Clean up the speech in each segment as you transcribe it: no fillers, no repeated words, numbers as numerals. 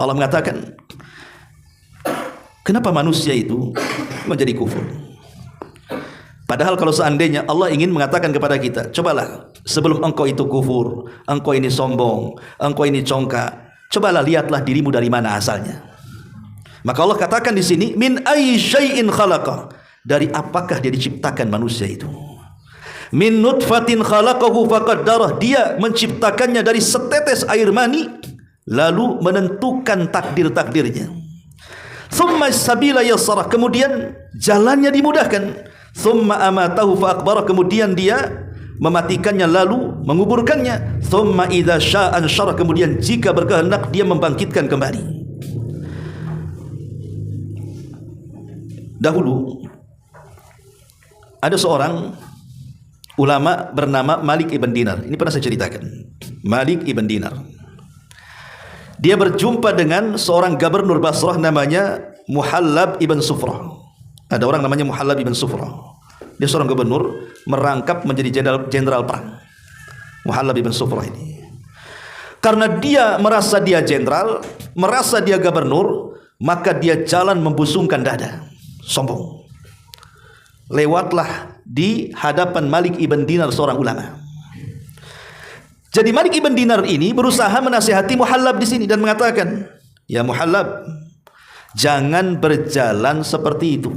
Allah mengatakan, kenapa manusia itu menjadi kufur? Padahal kalau seandainya Allah ingin mengatakan kepada kita, cobalah sebelum engkau itu kufur, engkau ini sombong, engkau ini congkak, cobalah lihatlah dirimu dari mana asalnya. Maka Allah katakan di sini, min ayyi syai'in khalaqa, dari apakah dia diciptakan manusia itu? Min nutfatin khalaqahu faqaddarah, dia menciptakannya dari setetes air mani lalu menentukan takdir-takdirnya. Tsumma sabila yassarah, kemudian jalannya dimudahkan. Tsumma amatahu fa aqbarah, kemudian dia mematikannya lalu menguburkannya. Tsumma idza syaa'a ansyarah, kemudian jika berkehendak dia membangkitkan kembali. Dahulu ada seorang ulama bernama Malik ibn Dinar. Ini pernah saya ceritakan. Malik ibn Dinar, dia berjumpa dengan seorang gubernur Basrah namanya Muhallab ibn Sufrah. Ada orang namanya Muhallab ibn Sufrah. Dia seorang gubernur merangkap menjadi jenderal perang. Muhallab ibn Sufrah ini, karena dia merasa dia jenderal, merasa dia gubernur, maka dia jalan membusungkan dada, sombong. Lewatlah di hadapan Malik ibn Dinar, seorang ulama. Jadi Malik ibn Dinar ini berusaha menasihati Muhallab di sini dan mengatakan, ya Muhallab, jangan berjalan seperti itu,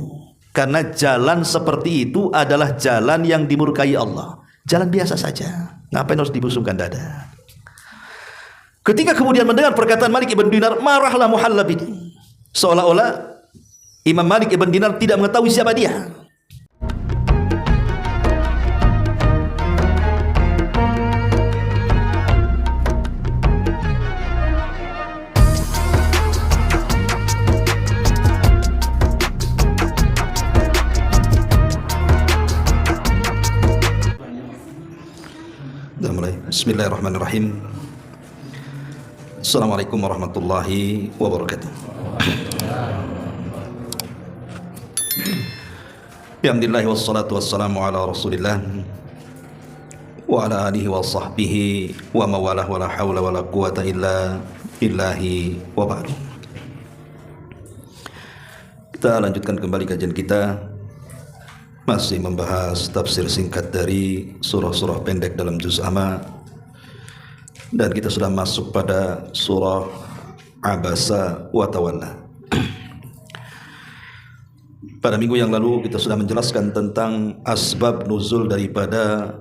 karena jalan seperti itu adalah jalan yang dimurkai Allah. Jalan biasa saja, ngapain harus dibusungkan dada? Ketika kemudian mendengar perkataan Malik ibn Dinar, marahlah Muhallab ini, seolah-olah Imam Malik ibn Dinar tidak mengetahui siapa dia. Bismillahirrahmanirrahim. Assalamualaikum warahmatullahi wabarakatuh. Alhamdulillah wassalatu wassalamu ala Rasulillah wa ala alihi wa sahbihi wa mawalah wa la hawla wa la quwata illa billahi wa ba'du. Kita lanjutkan kembali kajian kita, masih membahas tafsir singkat dari surah-surah pendek dalam juz amma. Dan kita sudah masuk pada surah Abasa wa Tawalla. Pada minggu yang lalu kita sudah menjelaskan tentang asbab nuzul daripada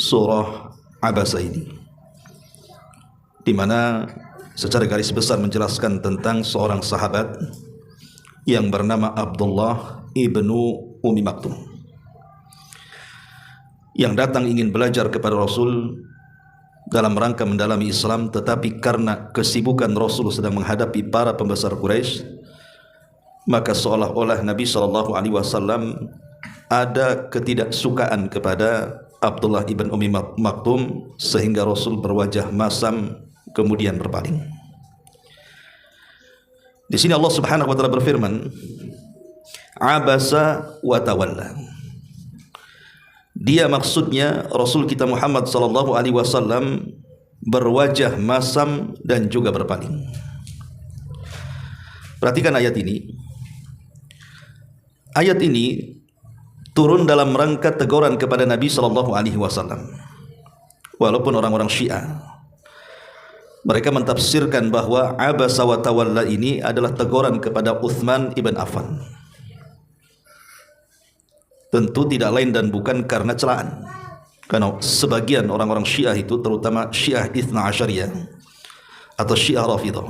surah Abasa ini, di mana secara garis besar menjelaskan tentang seorang sahabat yang bernama Abdullah ibnu Ummi Maktum, yang datang ingin belajar kepada Rasul dalam rangka mendalami Islam, tetapi karena kesibukan Rasul sedang menghadapi para pembesar Quraisy, maka seolah-olah Nabi SAW ada ketidaksukaan kepada Abdullah ibn Ummi Maktum, sehingga Rasul berwajah masam kemudian berpaling. Di sini Allah Subhanahu wa taala berfirman, Abasa wa Tawalla. Dia maksudnya Rasul kita Muhammad sallallahu alaihi wasallam berwajah masam dan juga berpaling. Perhatikan ayat ini. Ayat ini turun dalam rangka teguran kepada Nabi sallallahu alaihi wasallam. Walaupun orang-orang Syiah mereka mentafsirkan bahwa Abasa wa Tawalla ini adalah teguran kepada Utsman ibn Affan. Tentu tidak lain dan bukan karena celaan. Karena sebagian orang-orang Syiah itu, terutama Syiah Itsna Asyariyah atau Syiah Rafidah,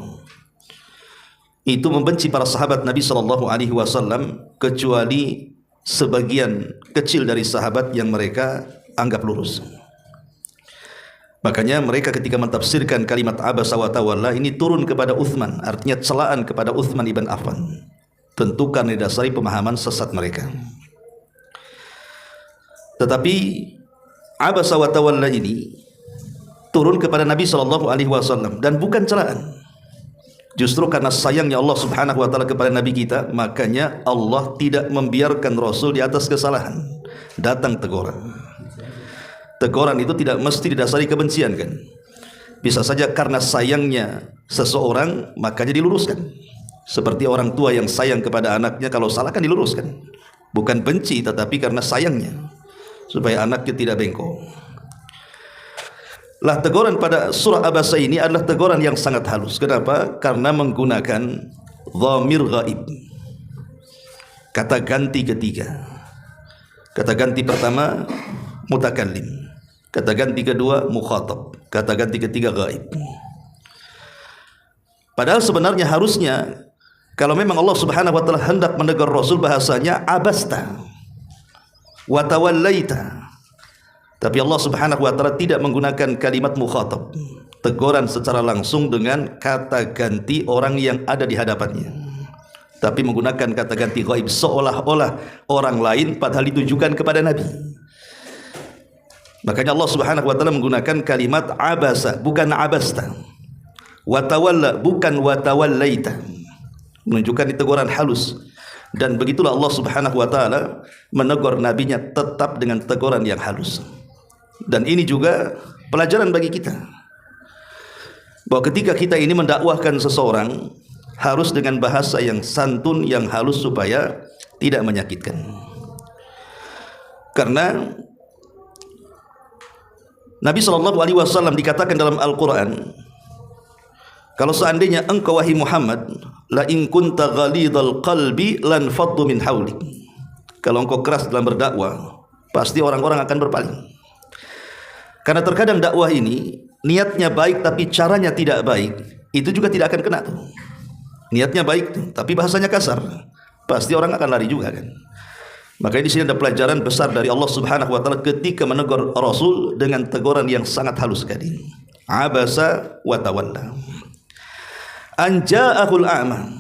itu membenci para sahabat Nabi SAW, kecuali sebagian kecil dari sahabat yang mereka anggap lurus. Makanya mereka ketika mentafsirkan kalimat Abasa wa Tawalla ini turun kepada Utsman, artinya celaan kepada Utsman ibn Affan, tentu karena didasari pemahaman sesat mereka. Tetapi Abasa wa Tawalla ini turun kepada Nabi SAW dan bukan celaan. Justru karena sayangnya Allah Subhanahu wa taala kepada Nabi kita, makanya Allah tidak membiarkan Rasul di atas kesalahan. Datang teguran. Teguran itu tidak mesti didasari kebencian, kan? Bisa saja karena sayangnya seseorang makanya diluruskan. Seperti orang tua yang sayang kepada anaknya, kalau salah kan diluruskan. Bukan benci tetapi karena sayangnya, supaya anaknya tidak bengkok. Lah teguran pada surah Abasa ini adalah teguran yang sangat halus. Kenapa? Karena menggunakan dhamir ghaib. Kata ganti ketiga. Kata ganti pertama mutakallim. Kata ganti kedua mukhatab. Kata ganti ketiga ghaib. Padahal sebenarnya harusnya kalau memang Allah Subhanahu wa taala hendak menegur Rasul, bahasanya abasta wa tawallaita. Tapi Allah Subhanahu wa taala tidak menggunakan kalimat mukhatab, teguran secara langsung dengan kata ganti orang yang ada di hadapannya, tapi menggunakan kata ganti ghaib, seolah-olah orang lain padahal ditujukan kepada Nabi. Makanya Allah Subhanahu wa taala menggunakan kalimat abasa, bukan abasta, wa tawalla, bukan wa tawallaita, menunjukkan teguran halus. Dan begitulah Allah Subhanahu wa taala menegur nabinya tetap dengan teguran yang halus. Dan ini juga pelajaran bagi kita, bahwa ketika kita ini mendakwahkan seseorang harus dengan bahasa yang santun, yang halus, supaya tidak menyakitkan. Karena Nabi SAW dikatakan dalam Al-Quran, kalau seandainya engkau wahai Muhammad, la in kunta ghalidhal qalbi lan faddu min haulik. Kalau engkau keras dalam berdakwah, pasti orang-orang akan berpaling. Karena terkadang dakwah ini niatnya baik tapi caranya tidak baik, itu juga tidak akan kena tuh. Niatnya baik tuh, tapi bahasanya kasar, pasti orang akan lari juga kan. Makanya di sini ada pelajaran besar dari Allah Subhanahu wa taala ketika menegur Rasul dengan teguran yang sangat halus sekali. Abasa wa tawalla. Anja'ahul a'ma.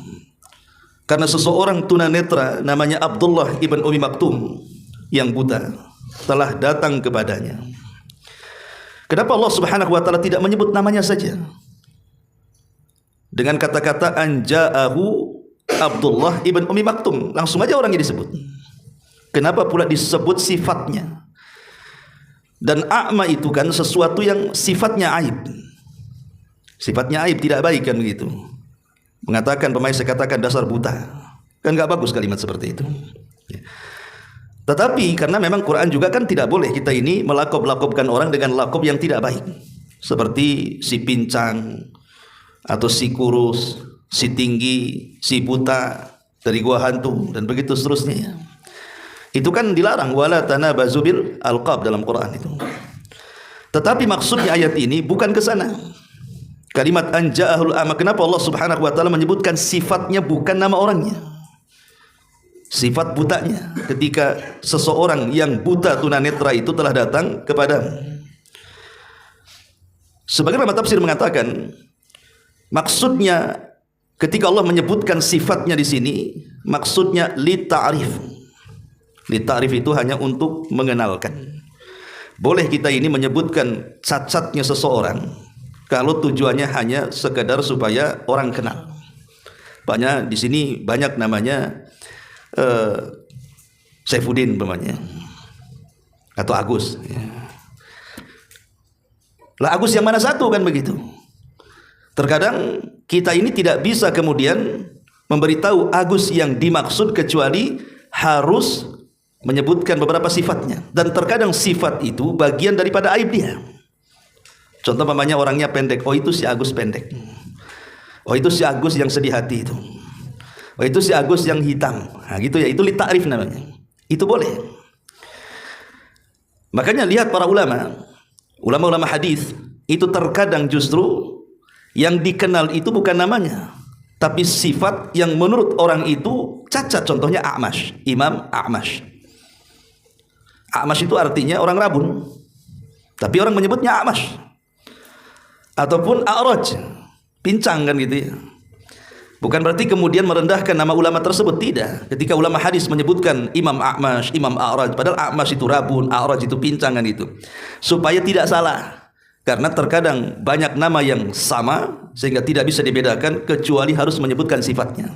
Karena seseorang tunanetra namanya Abdullah ibn Umi Maktum yang buta telah datang kepadanya. Kenapa Allah Subhanahu wa taala tidak menyebut namanya saja? Dengan kata-kata anja'ahu Abdullah ibn Umi Maktum, langsung aja orangnya disebut. Kenapa pula disebut sifatnya? Dan a'ma itu kan sesuatu yang sifatnya aib. Sifatnya aib, tidak baik kan begitu. Mengatakan pemain, saya katakan dasar buta, kan enggak bagus kalimat seperti itu. Tetapi karena memang Quran juga kan tidak boleh kita ini melakob-lakobkan orang dengan lakob yang tidak baik, seperti si pincang atau si kurus, si tinggi, si buta dari gua hantu dan begitu seterusnya. Itu kan dilarang, wala tanabazu bil alqab dalam Quran itu. Tetapi maksudnya ayat ini bukan ke sana. Kalimat anja'ahul a'ma, kenapa Allah Subhanahu wa taala menyebutkan sifatnya bukan nama orangnya? Sifat butanya, ketika seseorang yang buta tunanetra itu telah datang kepadamu. Sebagian ulama tafsir mengatakan maksudnya ketika Allah menyebutkan sifatnya di sini, maksudnya li ta'rif. Li ta'rif itu hanya untuk mengenalkan. Boleh kita ini menyebutkan cacatnya seseorang kalau tujuannya hanya sekedar supaya orang kenal. Banyak di sini banyak namanya Saifuddin umpamanya, atau Agus. Lah Agus yang mana satu kan begitu. Terkadang kita ini tidak bisa kemudian memberitahu Agus yang dimaksud kecuali harus menyebutkan beberapa sifatnya. Dan terkadang sifat itu bagian daripada aib dia. Contoh umpamanya orangnya pendek, oh itu si Agus pendek. Oh itu si Agus yang sedih hati itu. Oh itu si Agus yang hitam. Nah gitu ya, itu li ta'rif namanya. Itu boleh. Makanya lihat para ulama hadis itu terkadang justru yang dikenal itu bukan namanya, tapi sifat yang menurut orang itu cacat. Contohnya A'mash, Imam A'mash. A'mash itu artinya orang rabun, tapi orang menyebutnya A'mash. Ataupun A'raj, pincang kan gitu ya. Bukan berarti kemudian merendahkan nama ulama tersebut, tidak. Ketika ulama hadis menyebutkan Imam A'mash, Imam A'raj, padahal A'mash itu rabun, A'raj itu pincangan itu, supaya tidak salah. Karena terkadang banyak nama yang sama sehingga tidak bisa dibedakan kecuali harus menyebutkan sifatnya.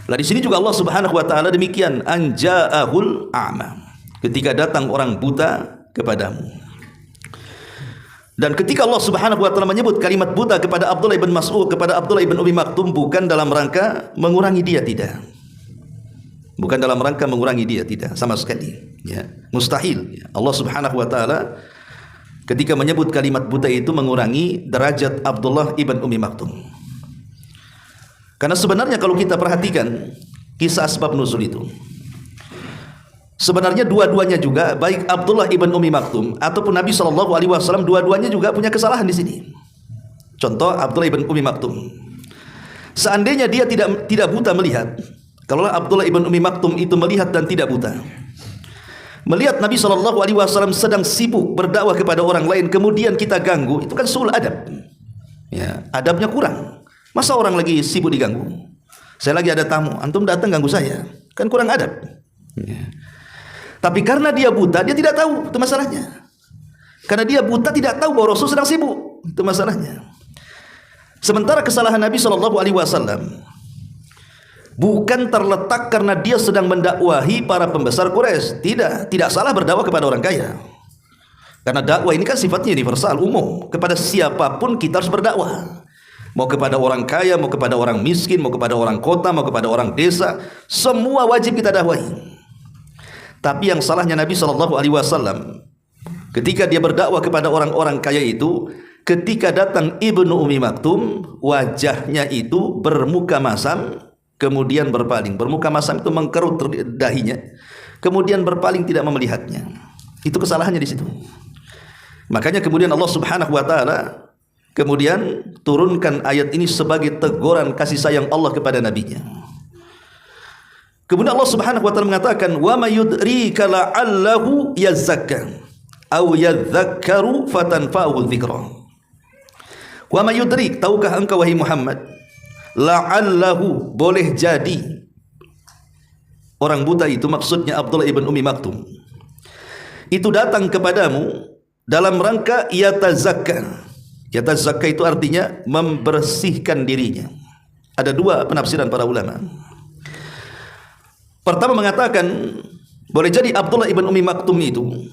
Lah di sini juga Allah Subhanahu wa taala demikian, anja'ahul a'ma. Ketika datang orang buta kepadamu. Dan ketika Allah Subhanahu wa taala menyebut kalimat buta kepada Abdullah ibn Mas'ud, kepada Abdullah ibn Umi Maktum, bukan dalam rangka mengurangi dia, tidak. Bukan dalam rangka mengurangi dia, tidak sama sekali. Ya, mustahil. Allah Subhanahu wa taala ketika menyebut kalimat buta itu mengurangi derajat Abdullah ibn Umi Maktum. Karena sebenarnya kalau kita perhatikan kisah asbab nuzul itu, sebenarnya dua-duanya juga, baik Abdullah ibn Umi Maktum ataupun Nabi SAW, dua-duanya juga punya kesalahan di sini. Contoh Abdullah ibn Umi Maktum. Seandainya dia tidak buta melihat, kalau Abdullah ibn Umi Maktum itu melihat dan tidak buta, melihat Nabi SAW sedang sibuk berdakwah kepada orang lain, kemudian kita ganggu, itu kan su'ul adab. Ya, adabnya kurang. Masa orang lagi sibuk diganggu? Saya lagi ada tamu, antum datang ganggu saya, kan kurang adab. Ya. Tapi karena dia buta, dia tidak tahu, itu masalahnya. Karena dia buta, tidak tahu bahwa Rasul sedang sibuk, itu masalahnya. Sementara kesalahan Nabi SAW bukan terletak karena dia sedang mendakwahi para pembesar Quraisy. Tidak salah berdakwah kepada orang kaya. Karena dakwah ini kan sifatnya universal, umum. Kepada siapapun kita harus berdakwah. Mau kepada orang kaya, mau kepada orang miskin, mau kepada orang kota, mau kepada orang desa, semua wajib kita dakwahi. Tapi yang salahnya Nabi SAW ketika dia berdakwah kepada orang-orang kaya itu, ketika datang Ibnu Umi Maktum, wajahnya itu bermuka masam, kemudian berpaling. Bermuka masam itu mengkerut dahinya, kemudian berpaling tidak memelihatnya. Itu kesalahannya di situ. Makanya kemudian Allah Subhanahu wa taala kemudian turunkan ayat ini sebagai teguran kasih sayang Allah kepada nabinya. Kemudian Allah Subhanahu wa taala mengatakan, "Wa may yudrika la'allahu yazakka aw yadhakkaru fatanfa'uhu dzikra." Wa may yudrik, tahukah engkau wahai Muhammad, la'allahu, boleh jadi orang buta itu, maksudnya Abdullah ibn Umi Maktum, itu datang kepadamu dalam rangka yatazakka. Yatazakka itu artinya membersihkan dirinya. Ada dua penafsiran para ulama. Pertama mengatakan, boleh jadi Abdullah ibn Umi Maktum itu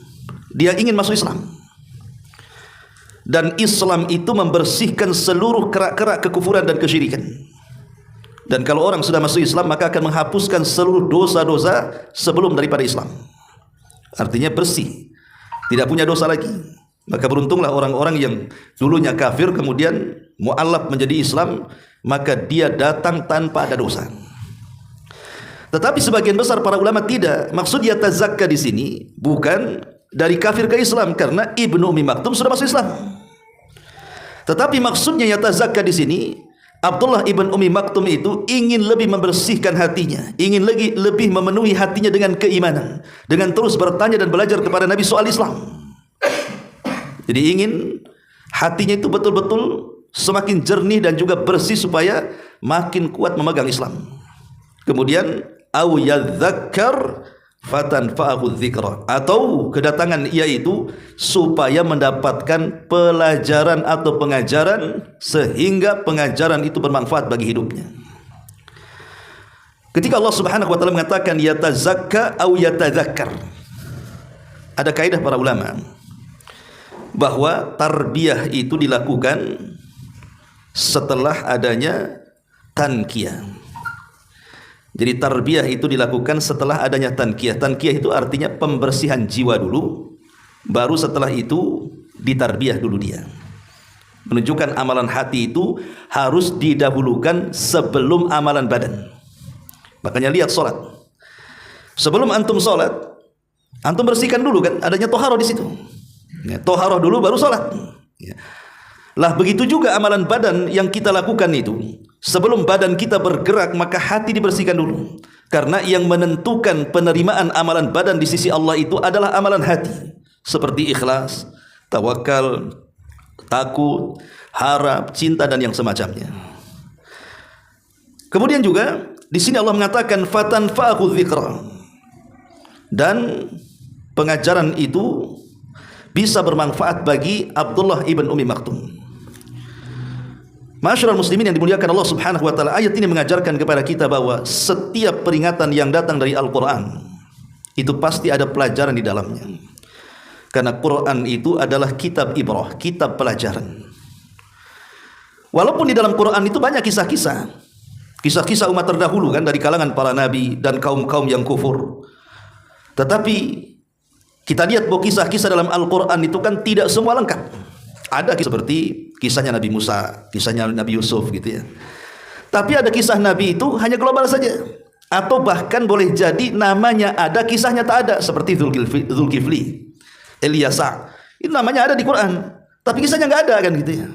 dia ingin masuk Islam, dan Islam itu membersihkan seluruh kerak-kerak kekufuran dan kesyirikan. Dan kalau orang sudah masuk Islam, maka akan menghapuskan seluruh dosa-dosa sebelum daripada Islam. Artinya bersih, tidak punya dosa lagi. Maka beruntunglah orang-orang yang dulunya kafir kemudian mu'allaf menjadi Islam, maka dia datang tanpa ada dosa. Tetapi sebagian besar para ulama tidak. Maksud yatazakka di sini bukan dari kafir ke Islam, karena Ibnu Umi Maktum sudah masuk Islam. Tetapi maksudnya yatazakka di sini, Abdullah ibn Umi Maktum itu ingin lebih membersihkan hatinya, ingin lebih memenuhi hatinya dengan keimanan, dengan terus bertanya dan belajar kepada Nabi soal Islam. Jadi ingin hatinya itu betul-betul semakin jernih dan juga bersih supaya makin kuat memegang Islam. Kemudian au yadzakkar fatanfa'ahu dzikra, atau kedatangan ia itu supaya mendapatkan pelajaran atau pengajaran sehingga pengajaran itu bermanfaat bagi hidupnya. Ketika Allah Subhanahu wa taala mengatakan yatazakka au yatadzakkar, ada kaidah para ulama bahwa tarbiyah itu dilakukan setelah adanya tanqiyah. Jadi tarbiyah itu dilakukan setelah adanya tanqiyah. Tanqiyah itu artinya pembersihan jiwa dulu, baru setelah itu ditarbiyah dulu dia. Menunjukkan amalan hati itu harus didahulukan sebelum amalan badan. Makanya lihat sholat. Sebelum antum sholat, antum bersihkan dulu kan, adanya toharoh di situ. Ya, toharoh dulu baru sholat. Ya. Lah begitu juga amalan badan yang kita lakukan itu, sebelum badan kita bergerak maka hati dibersihkan dulu. Karena yang menentukan penerimaan amalan badan di sisi Allah itu adalah amalan hati, seperti ikhlas, tawakal, takut, harap, cinta dan yang semacamnya. Kemudian juga di sini Allah mengatakan fatanfa'ahu dzikra, dan pengajaran itu bisa bermanfaat bagi Abdullah ibn Umi Maktum. Masyarul muslimin yang dimuliakan Allah Subhanahu wa taala, ayat ini mengajarkan kepada kita bahwa setiap peringatan yang datang dari Al-Qur'an itu pasti ada pelajaran di dalamnya. Karena Quran itu adalah kitab ibrah, kitab pelajaran. Walaupun di dalam Quran itu banyak kisah-kisah umat terdahulu kan, dari kalangan para nabi dan kaum-kaum yang kufur. Tetapi kita lihat bahwa kisah-kisah dalam Al-Quran itu kan tidak semua lengkap. Ada seperti kisahnya Nabi Musa, kisahnya Nabi Yusuf gitu ya. Tapi ada kisah Nabi itu hanya global saja. Atau bahkan boleh jadi namanya ada, kisahnya tak ada. Seperti Zulkifli, Ilyasa. Itu namanya ada di Quran, tapi kisahnya nggak ada kan gitu ya.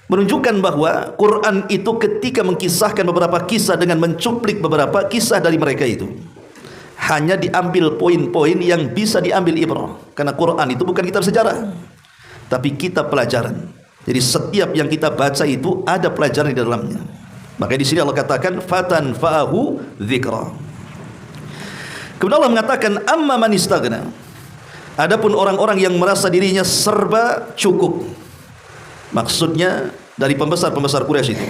Menunjukkan bahwa Quran itu ketika mengkisahkan beberapa kisah dengan mencuplik beberapa kisah dari mereka itu, hanya diambil poin-poin yang bisa diambil ibrah. Karena Quran itu bukan kitab sejarah, tapi kitab pelajaran. Jadi setiap yang kita baca itu ada pelajaran di dalamnya. Makanya di sini Allah katakan fatan fa'ahu dzikra. Kemudian Allah mengatakan amma man istaghna. Adapun orang-orang yang merasa dirinya serba cukup. Maksudnya dari pembesar-pembesar Quraisy itu.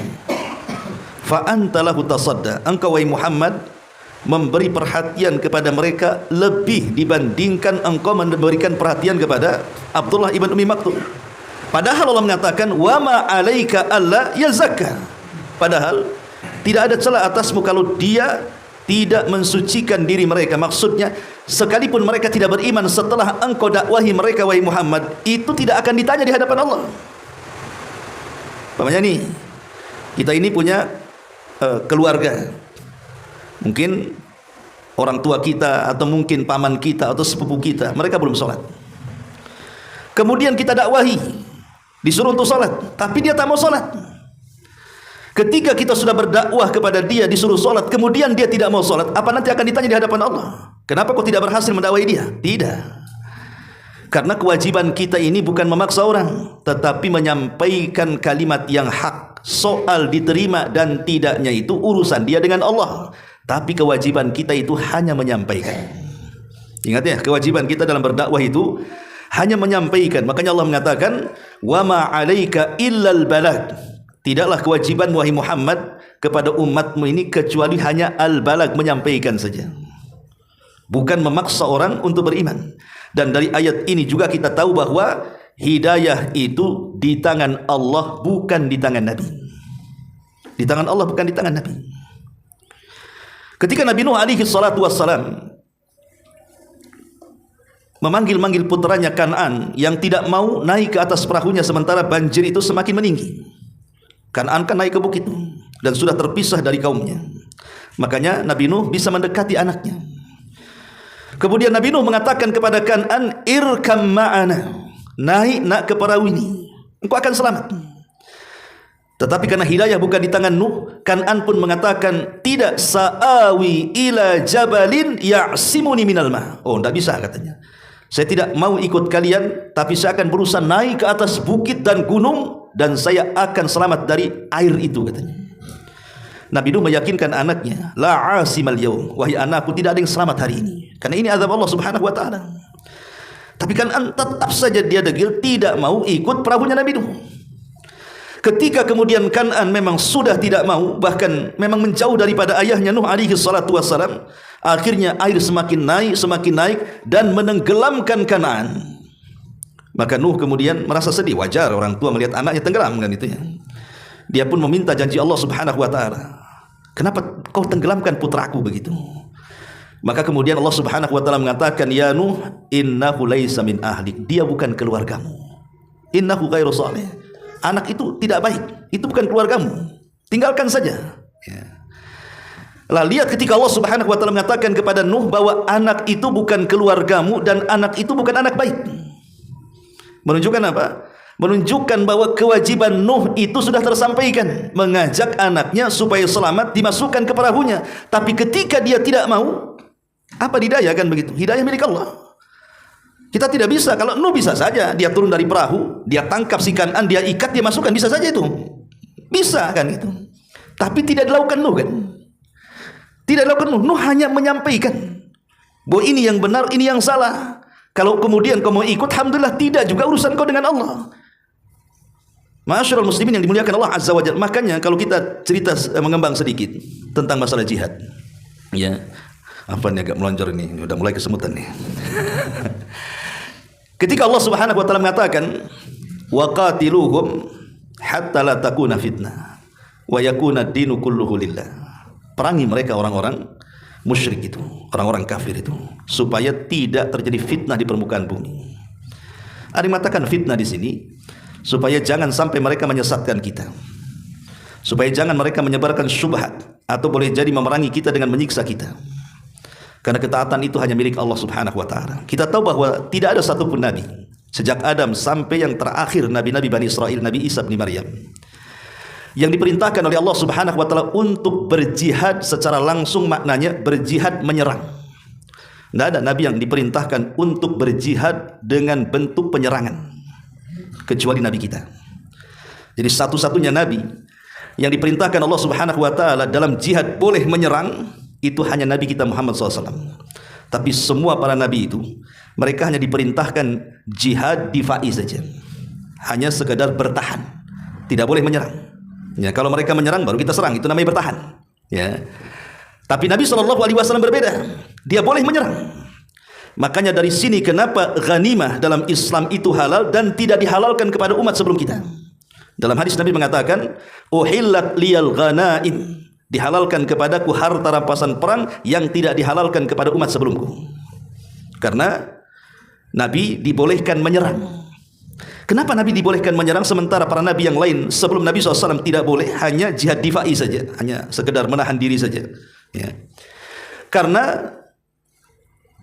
Fa anta lahu tasadda. Engkau wahai Muhammad memberi perhatian kepada mereka lebih dibandingkan engkau memberikan perhatian kepada Abdullah ibn Ummi Maktum. Padahal Allah mengatakan wa ma 'alaika alla yazakka. Padahal tidak ada celah atasmu kalau dia tidak mensucikan diri mereka. Maksudnya sekalipun mereka tidak beriman setelah engkau dakwahi mereka wahai Muhammad, itu tidak akan ditanya di hadapan Allah. Pamannya nih, kita ini punya keluarga. Mungkin orang tua kita atau mungkin paman kita atau sepupu kita, mereka belum sholat. Kemudian kita dakwahi, disuruh untuk sholat, tapi dia tak mau sholat. Ketika kita sudah berdakwah kepada dia, disuruh sholat, kemudian dia tidak mau sholat, apa nanti akan ditanya di hadapan Allah? Kenapa kau tidak berhasil mendakwahi dia? Tidak. Karena kewajiban kita ini bukan memaksa orang, tetapi menyampaikan kalimat yang hak. Soal diterima dan tidaknya itu urusan dia dengan Allah. Tapi kewajiban kita itu hanya menyampaikan. Ingat ya, kewajiban kita dalam berdakwah itu hanya menyampaikan. Makanya Allah mengatakan, wa ma 'alaika illal balag. Tidaklah kewajiban wahai Muhammad kepada umatmu ini kecuali hanya al-balag, menyampaikan saja. Bukan memaksa orang untuk beriman. Dan dari ayat ini juga kita tahu bahwa hidayah itu di tangan Allah, bukan di tangan Nabi. Di tangan Allah, bukan di tangan Nabi. Ketika Nabi Nuh alaihi salatu wassalam memanggil-manggil putranya Kan'an yang tidak mau naik ke atas perahunya sementara banjir itu semakin meninggi. Kan'an kan naik ke bukit dan sudah terpisah dari kaumnya. Makanya Nabi Nuh bisa mendekati anaknya. Kemudian Nabi Nuh mengatakan kepada Kan'an, irkam ma'ana, naik nak ke perahu ini, engkau akan selamat. Tetapi karena hidayah bukan di tangan Nuh, Kan'an pun mengatakan, tidak, sa'awi ila jabalin ya'simuni minal ma'. Oh, tidak bisa katanya. Saya tidak mau ikut kalian, tapi saya akan berusaha naik ke atas bukit dan gunung, dan saya akan selamat dari air itu katanya. Nabi Nuh meyakinkan anaknya, la asimal yaum, wahai anakku, tidak ada yang selamat hari ini, karena ini azab Allah subhanahu wa ta'ala. Tapi Kan'an tetap saja dia degil, tidak mau ikut perahunya Nabi Nuh. Ketika kemudian Kan'an memang sudah tidak mau, bahkan memang menjauh daripada ayahnya Nuh alaihi salatu wassalam, akhirnya air semakin naik dan menenggelamkan Kan'an. Maka Nuh kemudian merasa sedih, wajar orang tua melihat anaknya tenggelam kan itu ya. Dia pun meminta janji Allah subhanahu wa ta'ala, kenapa kau tenggelamkan putraku begitu? Maka kemudian Allah subhanahu wa ta'ala mengatakan, ya Nuh, innahu laisa min ahlik, dia bukan keluargamu. Innahu ghairu salih, anak itu tidak baik, itu bukan keluargamu, tinggalkan saja ya. Lah lihat ketika Allah subhanahu wa ta'ala mengatakan kepada Nuh bahwa anak itu bukan keluargamu dan anak itu bukan anak baik, menunjukkan apa? Menunjukkan bahwa kewajiban Nuh itu sudah tersampaikan, mengajak anaknya supaya selamat dimasukkan ke perahunya. Tapi ketika dia tidak mau, apa didaya kan begitu? Hidayah milik Allah. Kita tidak bisa. Kalau Nuh bisa saja, dia turun dari perahu, dia tangkap si Kan'an, dia ikat, dia masukkan, bisa saja itu. Bisa kan itu. Tapi tidak dilakukan Nuh kan? Tidak dilakukan Nuh. Nuh hanya menyampaikan bahwa ini yang benar, ini yang salah. Kalau kemudian kau mau ikut, alhamdulillah, tidak juga urusan kau dengan Allah. Ma'asyiral muslimin yang dimuliakan Allah azza wajalla. Makanya kalau kita cerita mengembang sedikit tentang masalah jihad, ya, apa nih agak melonjor ini, udah mulai kesemutan nih. Ketika Allah Subhanahu wa taala mengatakan wa qatiluhum hatta la takuna fitnah wa yakuna ad-dinu kulluhu lillah. Perangi mereka orang-orang musyrik itu, orang-orang kafir itu, supaya tidak terjadi fitnah di permukaan bumi. Ada yang mengatakan fitnah di sini supaya jangan sampai mereka menyesatkan kita, supaya jangan mereka menyebarkan syubhat atau boleh jadi memerangi kita dengan menyiksa kita. Karena ketaatan itu hanya milik Allah Subhanahu wa taala. Kita tahu bahwa tidak ada satupun nabi sejak Adam sampai yang terakhir nabi-nabi Bani Israel, Nabi Isa bin Maryam, yang diperintahkan oleh Allah Subhanahu wa taala untuk berjihad secara langsung, maknanya berjihad menyerang. Tidak ada nabi yang diperintahkan untuk berjihad dengan bentuk penyerangan kecuali nabi kita. Jadi satu-satunya nabi yang diperintahkan Allah Subhanahu wa taala dalam jihad boleh menyerang itu hanya nabi kita Muhammad SAW. Tapi semua para nabi itu mereka hanya diperintahkan jihad difa'i saja, hanya sekedar bertahan, tidak boleh menyerang. Ya, kalau mereka menyerang baru kita serang, itu namanya bertahan. Ya. Tapi Nabi SAW berbeda, dia boleh menyerang. Makanya dari sini kenapa ghanimah dalam Islam itu halal dan tidak dihalalkan kepada umat sebelum kita. Dalam hadis Nabi mengatakan, uhillat liyal ghanaim, dihalalkan kepadaku harta rampasan perang yang tidak dihalalkan kepada umat sebelumku. Karena Nabi dibolehkan menyerang. Kenapa Nabi dibolehkan menyerang sementara para nabi yang lain sebelum Nabi SAW tidak boleh, hanya jihad difa'i saja, hanya sekedar menahan diri saja. Ya. Karena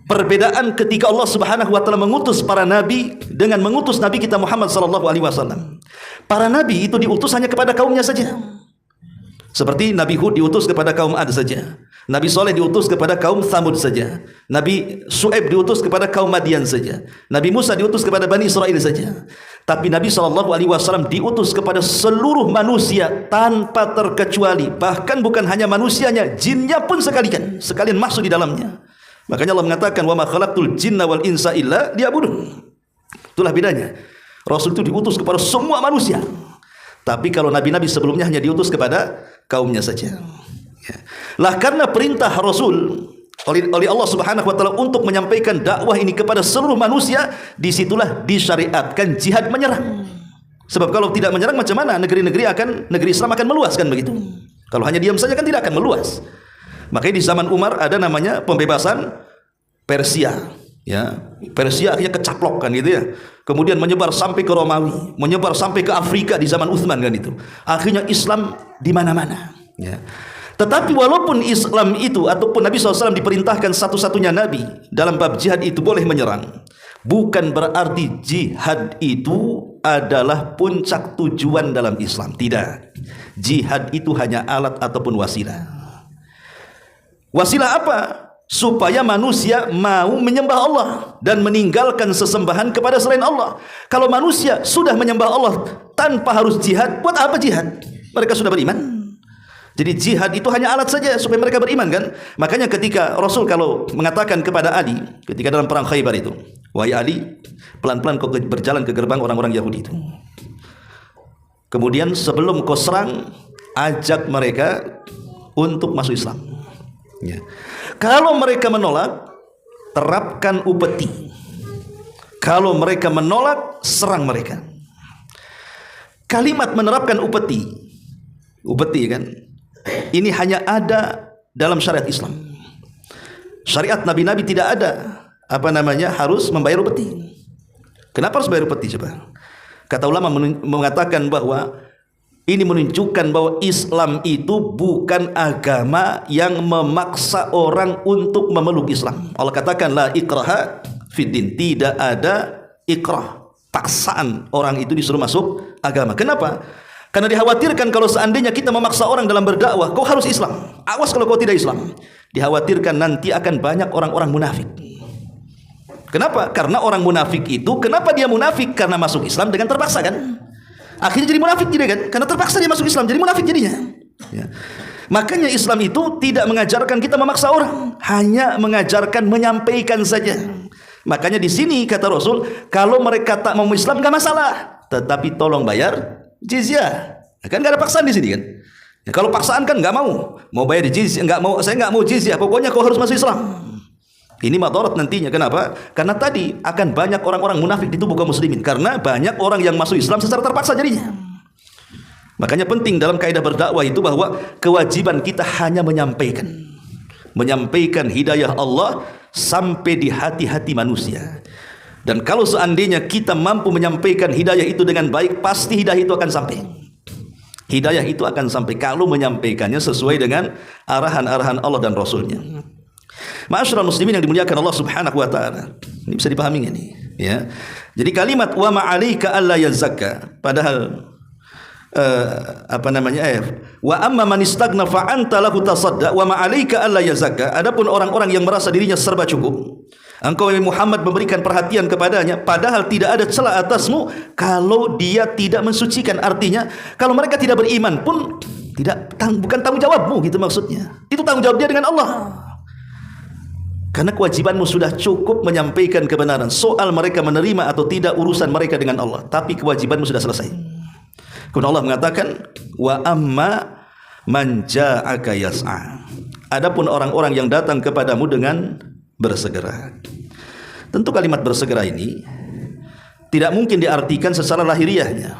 perbedaan ketika Allah Subhanahu wa taala mengutus para nabi dengan mengutus Nabi kita Muhammad SAW. Para nabi itu diutus hanya kepada kaumnya saja. Seperti Nabi Hud diutus kepada kaum Ad saja, Nabi Saleh diutus kepada kaum Thamud saja, Nabi Shu'aib diutus kepada kaum Madian saja, Nabi Musa diutus kepada Bani Israel saja. Tapi Nabi SAW diutus kepada seluruh manusia tanpa terkecuali. Bahkan bukan hanya manusianya, jinnya pun sekalian masuk di dalamnya. Makanya Allah mengatakan wa ma khalaqtul jinna wal insa illa liya'budun. Itulah bedanya. Rasul itu diutus kepada semua manusia. Tapi kalau nabi-nabi sebelumnya hanya diutus kepada kaumnya saja. Ya. Lah karena perintah Rasul oleh Allah Subhanahu wa taala untuk menyampaikan dakwah ini kepada seluruh manusia, disitulah disyariatkan jihad menyerang. Sebab kalau tidak menyerang macam mana negeri Islam akan meluas kan begitu. Kalau hanya diam saja kan tidak akan meluas. Makanya di zaman Umar ada namanya pembebasan Persia. Ya, Persia akhirnya kecaplok kan gitu ya. Kemudian menyebar sampai ke Romawi, menyebar sampai ke Afrika di zaman Utsman kan itu. Akhirnya Islam di mana-mana. Ya. Tetapi walaupun Islam itu ataupun Nabi SAW diperintahkan satu-satunya Nabi dalam bab jihad itu boleh menyerang, bukan berarti jihad itu adalah puncak tujuan dalam Islam. Tidak. Jihad itu hanya alat ataupun wasilah. Wasilah apa? Supaya manusia mau menyembah Allah dan meninggalkan sesembahan kepada selain Allah. Kalau manusia sudah menyembah Allah tanpa harus jihad, buat apa jihad? Mereka sudah beriman. Jadi jihad itu hanya alat saja supaya mereka beriman kan. Makanya ketika Rasul kalau mengatakan kepada Ali ketika dalam perang Khaybar itu, wahai Ali, pelan-pelan kau berjalan ke gerbang orang-orang Yahudi itu. Kemudian sebelum kau serang, ajak mereka untuk masuk Islam. Ya. Kalau mereka menolak, terapkan upeti. Kalau mereka menolak, serang mereka. Kalimat menerapkan upeti kan, ini hanya ada dalam syariat Islam. Syariat nabi-nabi tidak ada harus membayar upeti. Kenapa harus bayar upeti coba? Kata ulama mengatakan bahwa ini menunjukkan bahwa Islam itu bukan agama yang memaksa orang untuk memeluk Islam. Allah katakan la ikraha fiddin, tidak ada ikrah, paksaan orang itu disuruh masuk agama. Kenapa? Karena dikhawatirkan kalau seandainya kita memaksa orang dalam berdakwah, kau harus Islam. Awas kalau kau tidak Islam. Dikhawatirkan nanti akan banyak orang-orang munafik. Kenapa? Karena orang munafik itu, kenapa dia munafik? Karena masuk Islam dengan terpaksa kan? Akhirnya jadi munafik tidak kan? Karena terpaksa dia masuk Islam, jadi munafik jadinya. Ya. Makanya Islam itu tidak mengajarkan kita memaksa orang, hanya mengajarkan menyampaikan saja. Makanya di sini kata Rasul, kalau mereka tak mau Islam nggak masalah, tetapi tolong bayar jizyah. Kan nggak ada paksaan di sini kan? Ya, kalau paksaan kan nggak mau bayar jizyah, saya nggak mau jizyah, pokoknya kau harus masuk Islam. Ini madarat nantinya. Kenapa? Karena tadi akan banyak orang-orang munafik di tubuh kaum muslimin. Karena banyak orang yang masuk Islam secara terpaksa jadinya. Makanya penting dalam kaidah berdakwah itu bahwa kewajiban kita hanya menyampaikan hidayah Allah sampai di hati-hati manusia. Dan kalau seandainya kita mampu menyampaikan hidayah itu dengan baik, pasti hidayah itu akan sampai. Hidayah itu akan sampai kalau menyampaikannya sesuai dengan arahan-arahan Allah dan Rasulnya. Ma'asyiral muslimin yang dimuliakan Allah Subhanahu wa taala. Ini bisa dipahami ini, ya. Jadi kalimat wa ma'alaika alla yazakka, padahal wa amma man istaghna fa anta lahu tasadda wa ma'alaika alla yazakka. Adapun orang-orang yang merasa dirinya serba cukup, engkau Muhammad memberikan perhatian kepadanya padahal tidak ada celah atasmu kalau dia tidak mensucikan. Artinya kalau mereka tidak beriman pun bukan tanggung jawabmu, gitu maksudnya. Itu tanggung jawab dia dengan Allah. Karena kewajibanmu sudah cukup menyampaikan kebenaran. Soal mereka menerima atau tidak urusan mereka dengan Allah, tapi kewajibanmu sudah selesai. Kemudian Allah mengatakan wa amma man ja'aka yas'a. Adapun orang-orang yang datang kepadamu dengan bersegera. Tentu kalimat bersegera ini tidak mungkin diartikan secara lahiriahnya.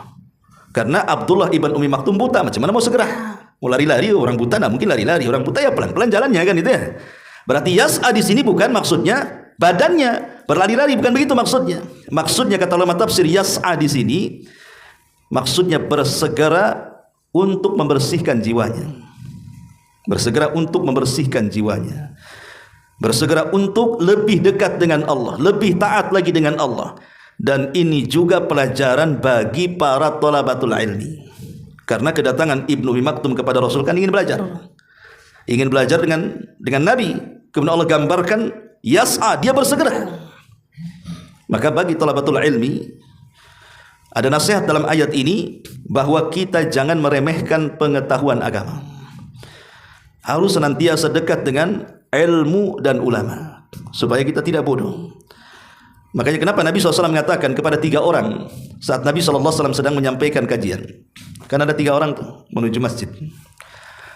Karena Abdullah ibn Ummi Maktum buta, macam mana mau segera? Mau lari-lari, orang buta tidak mungkin lari-lari. Orang buta ya pelan-pelan jalannya, kan itu ya. Berarti yas'a di sini bukan maksudnya badannya berlari-lari, bukan begitu maksudnya. Maksudnya kata ulama tafsir, yas'a di sini maksudnya bersegera untuk membersihkan jiwanya. Bersegera untuk membersihkan jiwanya. Bersegera untuk lebih dekat dengan Allah, lebih taat lagi dengan Allah. Dan ini juga pelajaran bagi para thalabatul ilmi. Karena kedatangan Ibnu Ummi Maktum kepada Rasul kan ingin belajar. Ingin belajar dengan Nabi. Kemudian Allah gambarkan yas'a, dia bersegera. Maka bagi thalabatul ilmi ada nasihat dalam ayat ini bahwa kita jangan meremehkan pengetahuan agama. Harus senantiasa dekat dengan ilmu dan ulama supaya kita tidak bodoh. Makanya kenapa Nabi SAW mengatakan kepada 3 orang saat Nabi SAW sedang menyampaikan kajian. Kan ada 3 orang tuh menuju masjid.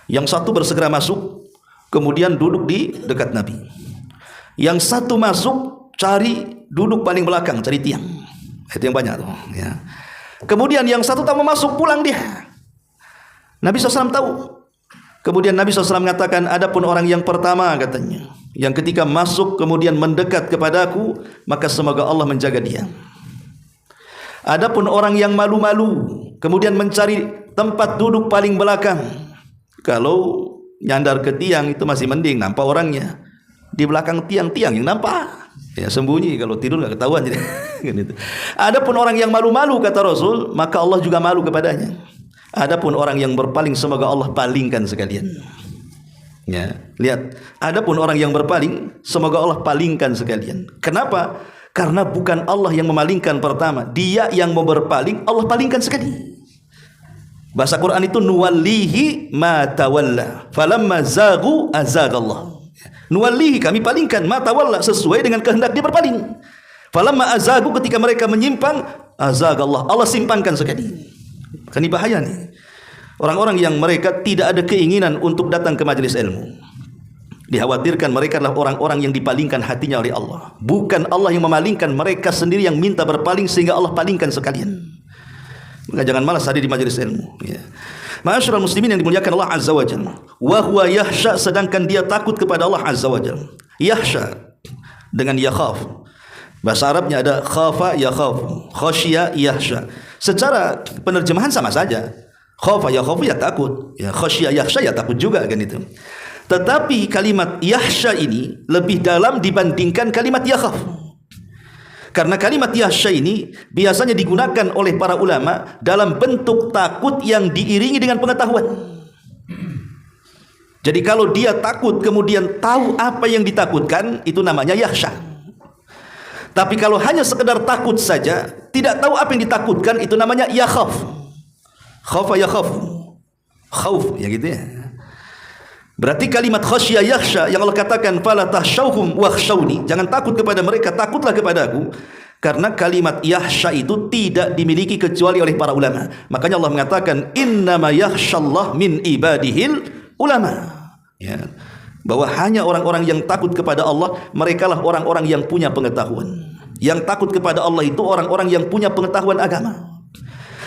Yang satu bersegera masuk, kemudian duduk di dekat Nabi. Yang satu masuk, cari duduk paling belakang, cari tiang. Itu yang banyak tuh, ya. Kemudian yang satu tak mau masuk, pulang dia. Nabi SAW tahu. Kemudian Nabi SAW mengatakan, adapun orang yang pertama, katanya, yang ketika masuk kemudian mendekat kepadaku, maka semoga Allah menjaga dia. Adapun orang yang malu-malu, kemudian mencari tempat duduk paling belakang, kalau nyandar ke tiang itu masih mending, nampak orangnya. Di belakang tiang-tiang yang nampak, ya sembunyi, kalau tidur nggak ketahuan. Jadi adapun orang yang malu-malu, kata Rasul, maka Allah juga malu kepadanya. Adapun orang yang berpaling, semoga Allah palingkan sekalian. Ya, lihat. Adapun orang yang berpaling, semoga Allah palingkan sekalian. Kenapa? Karena bukan Allah yang memalingkan pertama, dia yang mau berpaling, Allah palingkan sekali. Bahasa Quran itu nuwallihi ma tawalla falamma zaghu azagallah. Nuwallihi, kami palingkan, ma tawalla, sesuai dengan kehendak dia berpaling. Falamma azaghu, ketika mereka menyimpang, azagallah, Allah simpangkan sekali. Kan ini bahaya nih. Orang-orang yang mereka tidak ada keinginan untuk datang ke majelis ilmu, dikhawatirkan mereka adalah orang-orang yang dipalingkan hatinya oleh Allah. Bukan Allah yang memalingkan, mereka sendiri yang minta berpaling sehingga Allah palingkan sekalian. Maka jangan malas hadir di majelis ilmu, ya. Ma'asyiral muslimin yang dimuliakan Allah Azza wa Jalla. Wa huwa yahsha, sedangkan dia takut kepada Allah Azza wa Jalla. Yahsha dengan yakhaf. Bahasa Arabnya ada khafa yakhaf, khasya yahsha. Secara penerjemahan sama saja. Khafa yakhafu, ya takut, ya khasya yahsha, ya takut juga, kan itu. Tetapi kalimat yahsha ini lebih dalam dibandingkan kalimat yakhaf. Karena kalimat yahsha ini biasanya digunakan oleh para ulama dalam bentuk takut yang diiringi dengan pengetahuan. Jadi kalau dia takut kemudian tahu apa yang ditakutkan, itu namanya yahsha. Tapi kalau hanya sekedar takut saja, tidak tahu apa yang ditakutkan, itu namanya yakhaf. Khafa yakhaf, khauf, ya gitu ya. Berarti kalimat khasya yakhsha yang Allah katakan fala tahsyauhum wakhshawni, jangan takut kepada mereka, takutlah kepadaku. Karena kalimat yakhsha itu tidak dimiliki kecuali oleh para ulama. Makanya Allah mengatakan innama yakhshallah min ibadihil ulama, ya. bahwa hanya orang-orang yang takut kepada Allah, merekalah orang-orang yang punya pengetahuan. Yang takut kepada Allah itu orang-orang yang punya pengetahuan agama.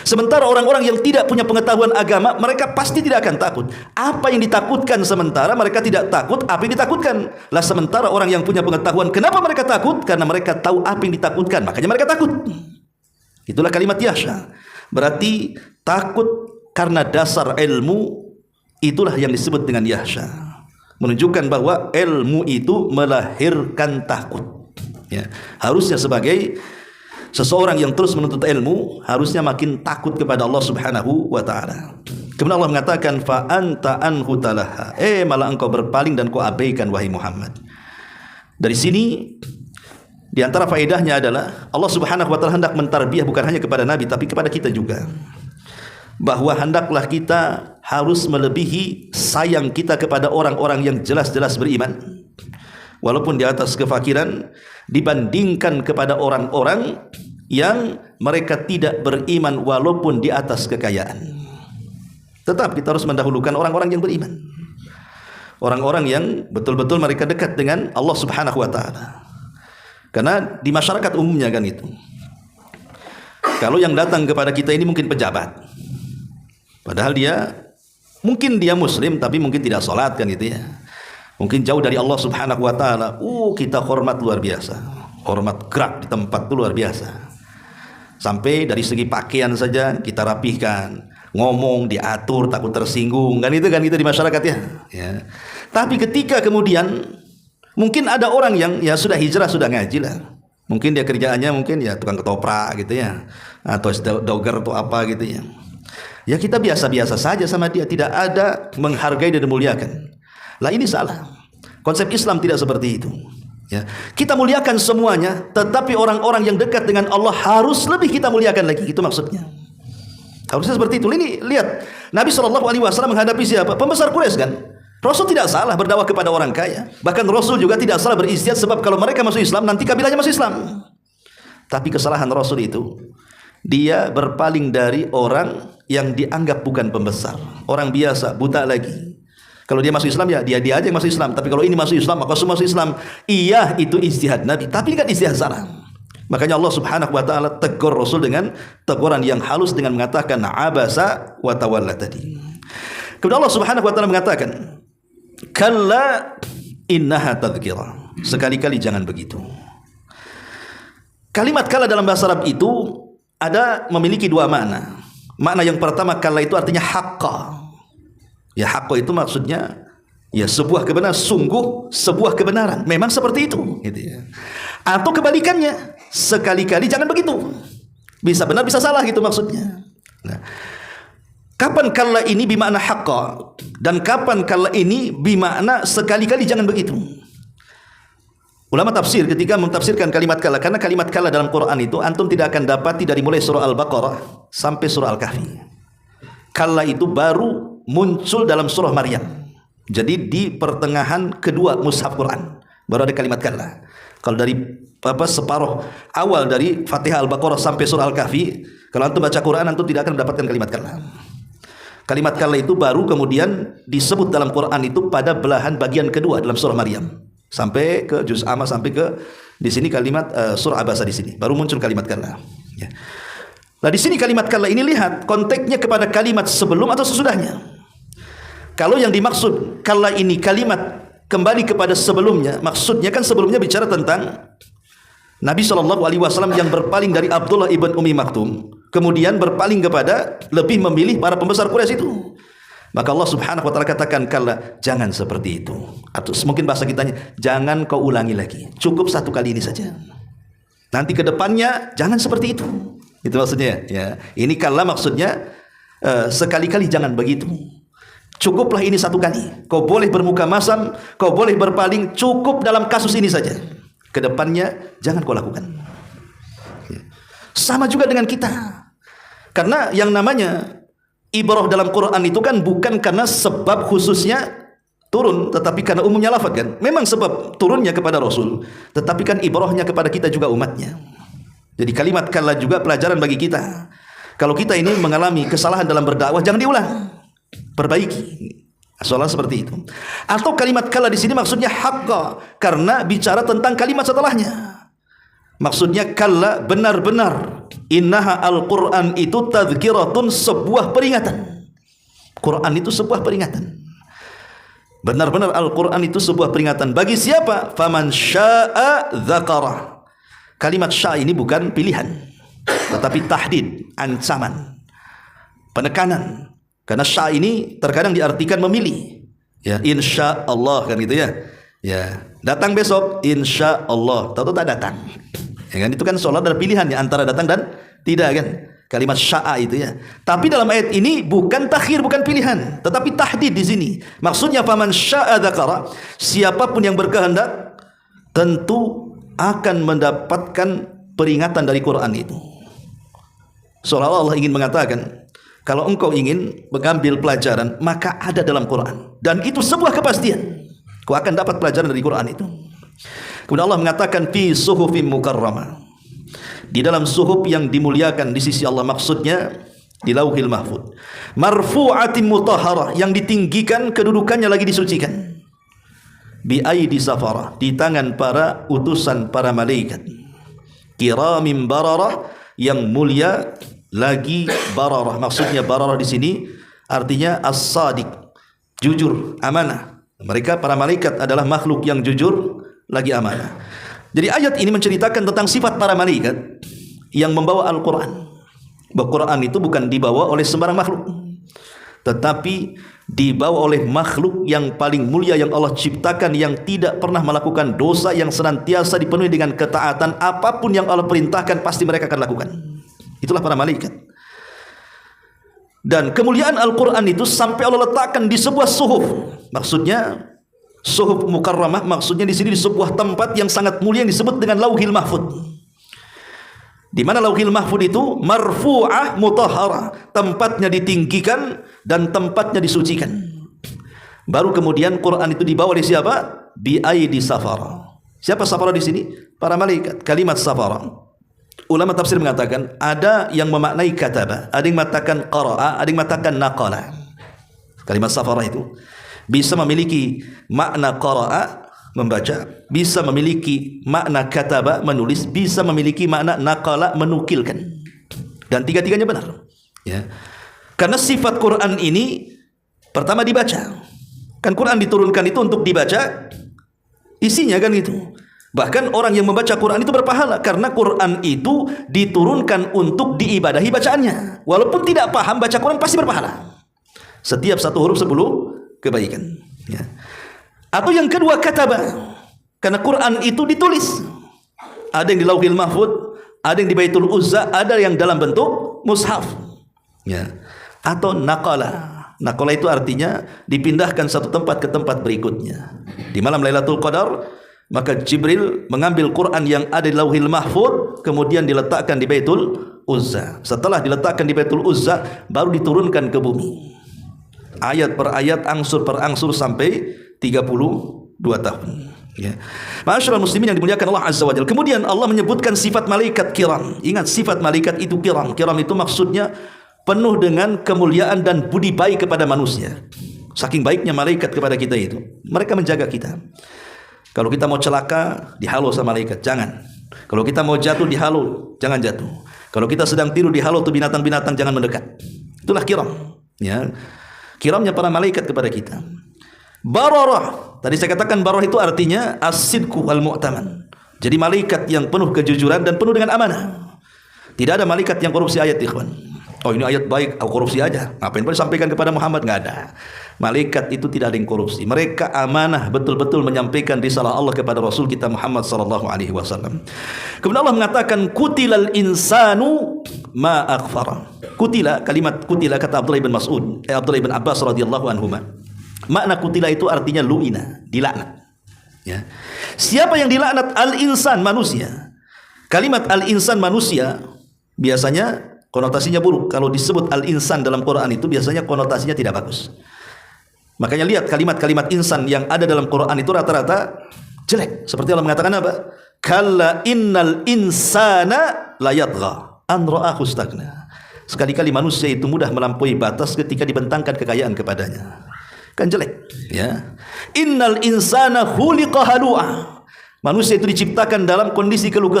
Sementara orang-orang yang tidak punya pengetahuan agama, mereka pasti tidak akan takut. Apa yang ditakutkan sementara mereka tidak takut apa yang ditakutkan. Lah sementara orang yang punya pengetahuan, kenapa mereka takut? Karena mereka tahu apa yang ditakutkan, makanya mereka takut. Itulah kalimat yakhsha. Berarti takut karena dasar ilmu, itulah yang disebut dengan yakhsha. Menunjukkan bahwa ilmu itu melahirkan takut. Ya, harusnya sebagai seseorang yang terus menuntut ilmu, harusnya makin takut kepada Allah Subhanahu wa taala. Kemudian Allah mengatakan fa anta anhu talaha. Malah engkau berpaling dan kau abaikan wahai Muhammad. Dari sini di antara faedahnya adalah Allah Subhanahu wa taala hendak mentarbiyah bukan hanya kepada nabi tapi kepada kita juga. Bahwa hendaklah kita harus melebihi sayang kita kepada orang-orang yang jelas-jelas beriman, walaupun di atas kefakiran, dibandingkan kepada orang-orang yang mereka tidak beriman walaupun di atas kekayaan. Tetap kita harus mendahulukan orang-orang yang beriman, orang-orang yang betul-betul mereka dekat dengan Allah Subhanahu wa taala. Karena di masyarakat umumnya kan itu, kalau yang datang kepada kita ini mungkin pejabat, padahal mungkin dia muslim tapi mungkin tidak sholat kan itu ya. Mungkin jauh dari Allah Subhanahu wa taala. Kita hormat luar biasa. Hormat gerak di tempat itu luar biasa. Sampai dari segi pakaian saja kita rapihkan, ngomong diatur takut tersinggung kan itu di masyarakat ya. Tapi ketika kemudian mungkin ada orang yang ya sudah hijrah, sudah ngaji lah. Mungkin dia kerjaannya mungkin ya tukang ketoprak gitu ya, atau doger atau apa gitu ya. Ya kita biasa-biasa saja sama dia, tidak ada menghargai dan memuliakan. Lah ini salah. Konsep Islam tidak seperti itu. Ya. Kita muliakan semuanya, tetapi orang-orang yang dekat dengan Allah harus lebih kita muliakan lagi. Itu maksudnya. Harusnya seperti itu. Ini lihat, Nabi SAW menghadapi siapa? Pembesar Quraisy kan. Rasul tidak salah berdakwah kepada orang kaya. Bahkan Rasul juga tidak salah beristiad, sebab kalau mereka masuk Islam nanti kabilahnya masuk Islam. Tapi kesalahan Rasul itu, dia berpaling dari orang yang dianggap bukan pembesar, orang biasa, buta lagi. Kalau dia masuk Islam ya dia aja yang masuk Islam. Tapi kalau ini masuk Islam maka semua masuk Islam. Iya, itu ijtihad Nabi, tapi kan ijtihad salah. Makanya Allah Subhanahu wa taala tegur Rasul dengan teguran yang halus dengan mengatakan abasa wa tawalla tadi. Kemudian Allah Subhanahu wa taala mengatakan kalla innaha tadhkirah. Sekali-kali jangan begitu. Kalimat kalla dalam bahasa Arab itu memiliki dua makna. Makna yang pertama, kalla itu artinya haqqa. Ya, haqqa itu maksudnya ya sebuah kebenaran, sungguh sebuah kebenaran. Memang seperti itu gitu ya. Atau kebalikannya, sekali-kali jangan begitu. Bisa benar bisa salah gitu maksudnya. Nah, kapan kalla ini bimakna haqqa dan kapan kalla ini bimakna sekali-kali jangan begitu. Ulama tafsir ketika mentafsirkan kalimat kalla, karena kalimat kalla dalam Quran itu antum tidak akan dapati dari mulai surah Al-Baqarah sampai surah Al-Kahfi. Kalla itu baru muncul dalam surah Maryam. Jadi di pertengahan kedua mushaf Quran baru ada kalimat kalla. Kalau dari separuh awal dari Fatihah Al-Baqarah sampai surah Al-Kahfi, kalau antum baca Quran antum tidak akan mendapatkan kalimat kalla. Kalimat kalla itu baru kemudian disebut dalam Quran itu pada belahan bagian kedua dalam surah Maryam. Sampai ke juz amma, sampai ke di sini kalimat surah Abasa di sini baru muncul kalimat kalla. Ya. Nah di sini kalimat kalla ini lihat konteksnya kepada kalimat sebelum atau sesudahnya. Kalau yang dimaksud kalla ini kalimat kembali kepada sebelumnya, maksudnya kan sebelumnya bicara tentang Nabi SAW yang berpaling dari Abdullah ibn Ummi Maktum, kemudian berpaling kepada lebih memilih para pembesar Quraisy itu. Maka Allah Subhanahu wa taala katakan kalla, jangan seperti itu. Atau mungkin bahasa kitanya, jangan kau ulangi lagi. Cukup satu kali ini saja. Nanti ke depannya jangan seperti itu. Itu maksudnya ya. Ini kalla maksudnya sekali-kali jangan begitu. Cukuplah ini satu kali. Kau boleh bermuka masam, kau boleh berpaling, cukup dalam kasus ini saja. Kedepannya jangan kau lakukan. Sama juga dengan kita. Karena yang namanya ibrah dalam Quran itu kan bukan karena sebab khususnya turun, tetapi karena umumnya lafaz kan. Memang sebab turunnya kepada Rasul, tetapi kan ibrahnya kepada kita juga umatnya. Jadi kalimat kalla juga pelajaran bagi kita. Kalau kita ini mengalami kesalahan dalam berdakwah, jangan diulang, perbaiki. Soalnya seperti itu. Atau kalimat kalla di sini maksudnya haqqa, karena bicara tentang kalimat setelahnya. Maksudnya kalla benar-benar. Innaha al-Quran itu tadhkiratun, sebuah peringatan. Quran itu sebuah peringatan. Benar-benar Al-Quran itu sebuah peringatan. Bagi siapa? Faman sya'a dzakarah. Kalimat sya' ini bukan pilihan, tetapi tahdid, ancaman, penekanan. Karena sya' ini terkadang diartikan memilih. Ya, insya Allah kan gitu ya. Ya, datang besok, insya Allah. Tahu tak datang. Ya kan, itu kan soal ada pilihannya antara datang dan tidak kan. Kalimat sya'a itu ya. Tapi dalam ayat ini bukan takhir, bukan pilihan, tetapi tahdid di sini. Maksudnya faman sya'a dzakara, siapapun yang berkehendak tentu akan mendapatkan peringatan dari Quran itu. Seolah-olah Allah ingin mengatakan, kalau engkau ingin mengambil pelajaran, maka ada dalam Quran. Dan itu sebuah kepastian. Kau akan dapat pelajaran dari Quran itu. Kemudian Allah mengatakan fi suhufim mukarramah. Di dalam suhuf yang dimuliakan di sisi Allah, maksudnya di Lauhil Mahfuz. Marfu'atin mutahharah, yang ditinggikan, kedudukannya lagi disucikan. Bi aidi safarah, di tangan para utusan para malaikat. Kiramim bararah, yang mulia lagi bararah. Maksudnya bararah di sini artinya as-sadiq, jujur, amanah. Mereka para malaikat adalah makhluk yang jujur lagi amanah. Jadi ayat ini menceritakan tentang sifat para malaikat yang membawa Al-Quran. Bahwa Quran itu bukan dibawa oleh sembarang makhluk, tetapi dibawa oleh makhluk yang paling mulia yang Allah ciptakan, yang tidak pernah melakukan dosa, yang senantiasa dipenuhi dengan ketaatan. Apapun yang Allah perintahkan pasti mereka akan lakukan. Itulah para malaikat. Dan kemuliaan Al-Quran itu sampai Allah letakkan di sebuah suhuf. Maksudnya suhuf mukarramah, maksudnya di sini di sebuah tempat yang sangat mulia yang disebut dengan Lauhil Mahfuz. Di mana Lauhil Mahfuz itu marfu'ah mutahharah, tempatnya ditinggikan dan tempatnya disucikan. Baru kemudian Quran itu dibawa oleh siapa? Bi aidi safara. Siapa safara di sini? Para malaikat. Kalimat safara, ulama tafsir mengatakan ada yang memaknai kataba, ada yang mengatakan qara'a, ada yang mengatakan naqala. Kalimat safara itu bisa memiliki makna qara'a, membaca, bisa memiliki makna kataba, menulis, bisa memiliki makna naqala, menukilkan. Dan tiga-tiganya benar. Ya. Karena sifat Quran ini pertama dibaca. Kan Quran diturunkan itu untuk dibaca, isinya kan gitu. Bahkan orang yang membaca Quran itu berpahala, karena Quran itu diturunkan untuk diibadahi bacaannya. Walaupun tidak paham baca Quran pasti berpahala. Setiap satu huruf 10 kebaikan. Ya. Atau yang kedua kataba, karena Quran itu ditulis. Ada yang di Lauhil Mahfuz, ada yang di Baitul Uzza, ada yang dalam bentuk mushaf. Ya. Atau naqala. Naqala itu artinya dipindahkan satu tempat ke tempat berikutnya. Di malam Lailatul Qadar, maka Jibril mengambil Quran yang ada di Lauhil Mahfuz, kemudian diletakkan di Baitul Uzza. Setelah diletakkan di Baitul Uzza, baru diturunkan ke bumi. Ayat per ayat, angsur per angsur sampai 32 tahun. Ya. Ma'asyiral muslimin yang dimuliakan Allah Azza wa Jalla. Kemudian Allah menyebutkan sifat malaikat kiram. Ingat, sifat malaikat itu kiram. Kiram itu maksudnya penuh dengan kemuliaan dan budi baik kepada manusia. Saking baiknya malaikat kepada kita itu, mereka menjaga kita. Kalau kita mau celaka, dihalau sama malaikat, jangan. Kalau kita mau jatuh, dihalau, jangan jatuh. Kalau kita sedang tidur, dihalau tuh binatang-binatang, jangan mendekat. Itulah kiram. Ya. Kiramnya para malaikat kepada kita. Bararah, tadi saya katakan bararah itu artinya as-sidqu wal mu'taman. Jadi malaikat yang penuh kejujuran dan penuh dengan amanah. Tidak ada malaikat yang korupsi ayat, ikhwan. Oh, ini ayat baik, aku korupsi aja. Ngapain perlu sampaikan kepada Muhammad? Nggak ada. Malaikat itu tidak ada yang korupsi. Mereka amanah, betul-betul menyampaikan risalah Allah kepada Rasul kita Muhammad sallallahu alaihi wasallam. Kemudian Allah mengatakan kutilal insanu ma aghfara. Kutila, kalimat kutila kata Abdullah bin Mas'ud, Abdullah bin Abbas radhiyallahu anhuma. Makna kutila itu artinya lu'ina, dilaknat. Ya. Siapa yang dilaknat? Al-insan, manusia. Kalimat al-insan, manusia, biasanya konotasinya buruk. Kalau disebut al-insan dalam Quran itu biasanya konotasinya tidak bagus. Makanya lihat kalimat-kalimat insan yang ada dalam Quran itu rata-rata jelek. Seperti Allah mengatakan apa? Kalla innal insana layatgha an ra'ahu istaghna. Sekali-kali manusia itu mudah melampaui batas ketika dibentangkan kekayaan kepadanya. kan jelek, ya. Innal insana khuliqa halu'a. Manusia itu diciptakan dalam kondisi keluh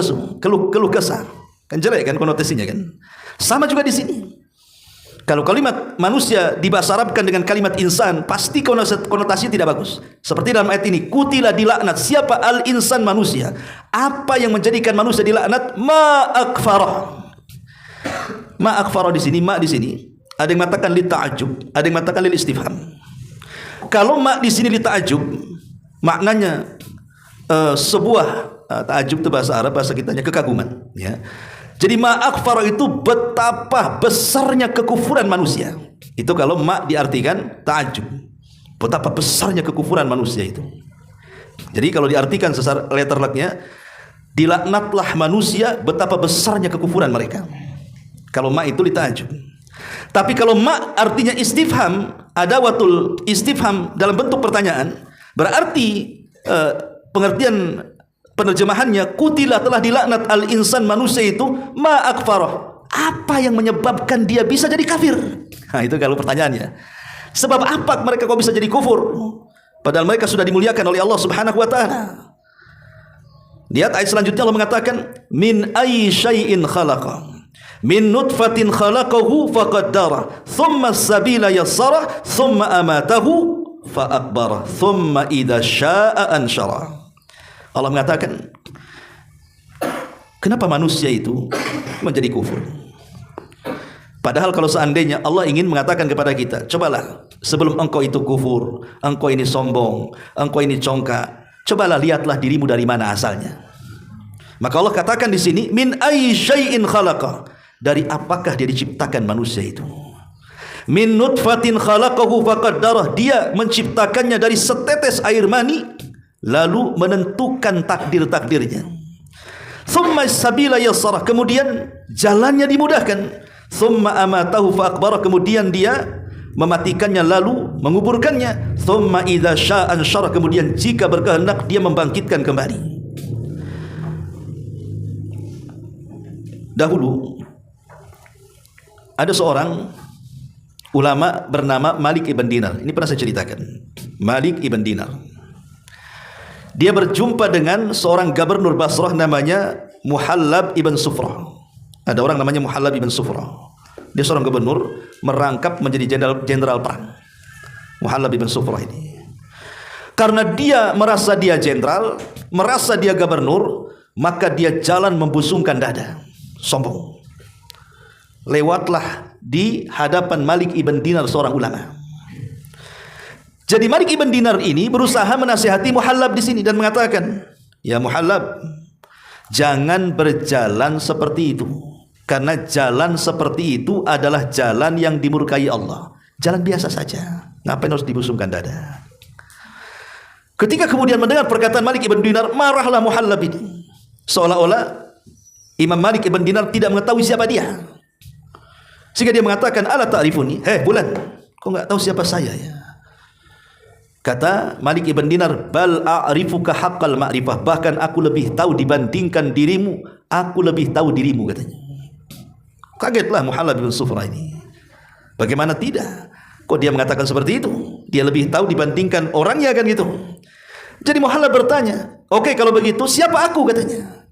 kesah. Kan jelek kan konotasinya kan. Sama juga di sini. Kalau kalimat manusia dibahasa Arabkan dengan kalimat insan, pasti konotasi tidak bagus. Seperti dalam ayat ini, kutilah dilaknat siapa al-insan manusia. Apa yang menjadikan manusia dilaknat? Ma akfarah. Ma akfarah di sini, ma di sini. Ada yang mengatakan li ta'ajub, ada yang mengatakan lil istifham. Kalau ma di sini li ta'ajub, maknanya sebuah ta'ajub itu bahasa Arab, bahasa kitanya kekaguman, ya. Jadi ma akfarah itu betapa besarnya kekufuran manusia. Itu kalau ma diartikan ta'ajub. Betapa besarnya kekufuran manusia itu. Jadi kalau diartikan secara letterleknya, dilaknatlah manusia betapa besarnya kekufuran mereka. Kalau ma itu li ta'ajub. Tapi kalau ma artinya istifham, adawatul istifham dalam bentuk pertanyaan, berarti pengertian penerjemahannya, kutilah telah dilaknat al-insan manusia itu ma akfarah. Apa yang menyebabkan dia bisa jadi kafir? Nah, itu kalau pertanyaannya. Sebab apa mereka kok bisa jadi kufur? Padahal mereka sudah dimuliakan oleh Allah Subhanahu wa taala. Lihat ayat selanjutnya, Allah mengatakan min ayyi syai'in khalaqa. Min nutfatin khalaqahu faqaddara, thumma as-sabila yassara, thumma amatahu fa akbara, thumma idza syaa'a ansyara. Allah mengatakan, kenapa manusia itu menjadi kufur? Padahal kalau seandainya Allah ingin mengatakan kepada kita, cobalah sebelum engkau itu kufur, engkau ini sombong, engkau ini congkak, cobalah lihatlah dirimu dari mana asalnya. Maka Allah katakan di sini, min ayyi syai'in khalaqa. Dari apakah dia diciptakan manusia itu? Min nutfatin khalaqahu faqaddarah. Dia menciptakannya dari setetes air mani, lalu menentukan takdir-takdirnya. Thumma sabila yassarah. Kemudian jalannya dimudahkan. Thumma amatahu fa akbarah. Kemudian dia mematikannya lalu menguburkannya. Thumma idza syaa'a ansyara. Kemudian jika berkehendak dia membangkitkan kembali. Dahulu ada seorang ulama bernama Malik ibn Dinar. Ini pernah saya ceritakan. Malik ibn Dinar. Dia berjumpa dengan seorang gubernur Basrah namanya Muhallab ibn Sufrah. Ada orang namanya Muhallab ibn Sufrah. Dia seorang gubernur merangkap menjadi jenderal perang. Muhallab ibn Sufrah ini. Karena dia merasa dia jenderal, merasa dia gubernur, maka dia jalan membusungkan dada. Sombong. Lewatlah di hadapan Malik ibn Dinar, seorang ulama. Jadi Malik ibn Dinar ini berusaha menasihati Muhallab di sini dan mengatakan, ya Muhallab, jangan berjalan seperti itu, karena jalan seperti itu adalah jalan yang dimurkai Allah. Jalan biasa saja, ngapain harus dibusungkan dada? Ketika kemudian mendengar perkataan Malik ibn Dinar, marahlah Muhallab ini, seolah-olah Imam Malik ibn Dinar tidak mengetahui siapa dia. Sehingga dia mengatakan, ala ta'rifuni, hei bulan, kau enggak tahu siapa saya ya? Kata Malik ibn Dinar, bal a'rifuka haqqal ma'rifah, bahkan aku lebih tahu dibandingkan dirimu, aku lebih tahu dirimu, katanya. Kagetlah Muhallab ibn Sufrah ini. Bagaimana tidak? Kok dia mengatakan seperti itu? Dia lebih tahu dibandingkan orangnya, kan gitu. Jadi Muhallab bertanya, oke, kalau begitu siapa aku, katanya.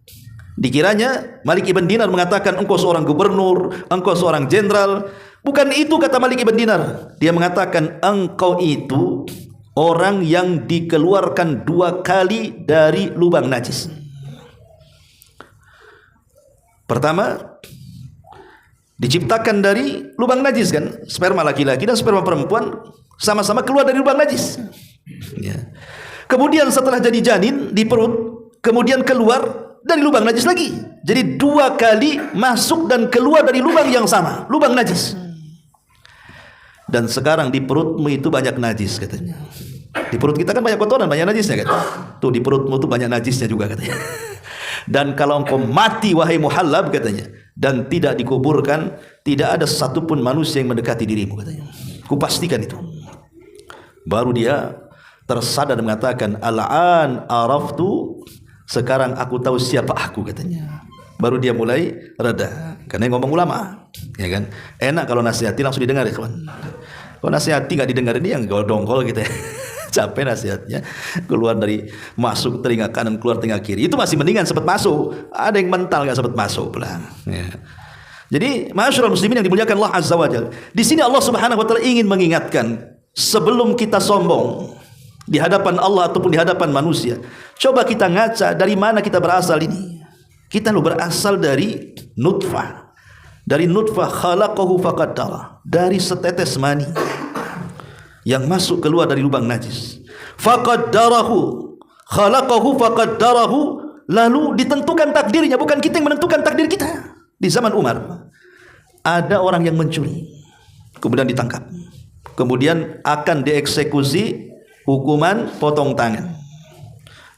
Dikiranya Malik ibn Dinar mengatakan, engkau seorang gubernur, engkau seorang jenderal. Bukan itu kata Malik ibn Dinar. Dia mengatakan, engkau itu orang yang dikeluarkan 2 kali dari lubang najis. Pertama, diciptakan dari lubang najis, kan? Sperma laki-laki dan sperma perempuan sama-sama keluar dari lubang najis. Ya. Kemudian setelah jadi janin di perut, kemudian keluar dari lubang najis lagi. Jadi 2 kali masuk dan keluar dari lubang yang sama, lubang najis. Dan sekarang di perutmu itu banyak najis, katanya. Di perut kita kan banyak kotoran, banyak najisnya, kan? Tuh di perutmu tuh banyak najisnya juga, katanya. Dan kalau engkau mati wahai Muhallab, katanya, dan tidak dikuburkan, tidak ada satupun manusia yang mendekati dirimu, katanya. Kupastikan itu. Baru dia tersadar mengatakan, al-an araftu, sekarang aku tahu siapa aku, katanya. Baru dia mulai reda, karena yang ngomong ulama, ya kan? Enak kalau nasihati langsung didengar, ya kawan. Kalau nasihati nggak didengarin dia yang dongkol gitu ya. Capek nasihatnya, masuk telinga kanan, keluar telinga kiri. Itu masih mendingan sempat masuk. Ada yang mental nggak sempat masuk pulang. Ya. Jadi ma'asyiral muslimin yang dimuliakan Allah Azza wa Jalla. Di sini Allah Subhanahu wa taala ingin mengingatkan sebelum kita sombong di hadapan Allah ataupun di hadapan manusia. Coba kita ngaca dari mana kita berasal ini. Kita berasal dari nutfah. Dari nutfah khalaqahu faqaddara. Dari setetes mani yang masuk keluar dari lubang najis. Faqaddarahu, khalaqahu faqaddarahu, lalu ditentukan takdirnya, bukan kita yang menentukan takdir kita. Di zaman Umar ada orang yang mencuri, kemudian ditangkap, kemudian akan dieksekusi hukuman potong tangan.